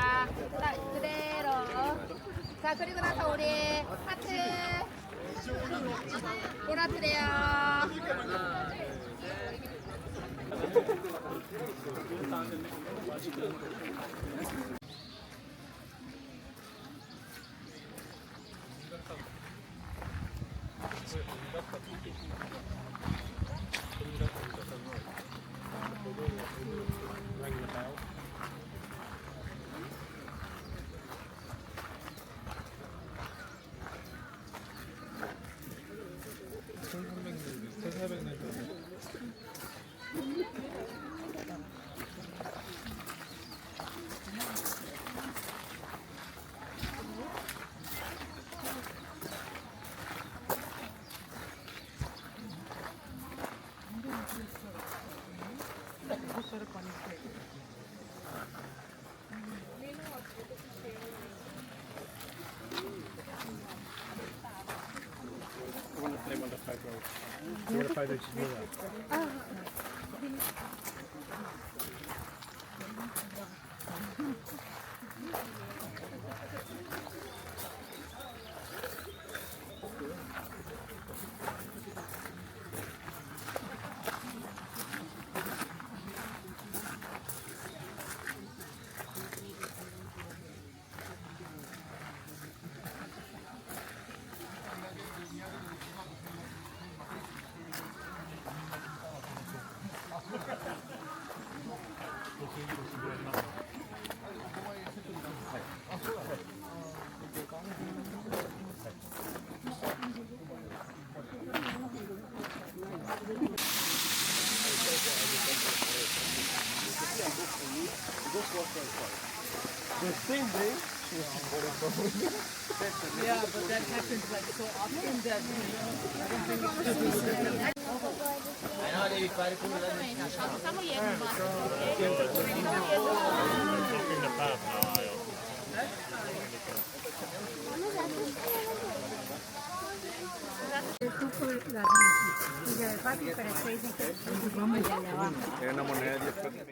자, 그대로. 자, 그리고 나서 우리 하트 보라트래요. The same day. Yeah, but that happens like so often that I don't think it should be. Iba para 6 de que vamos allá abajo. Es una moneda de 10 pesos.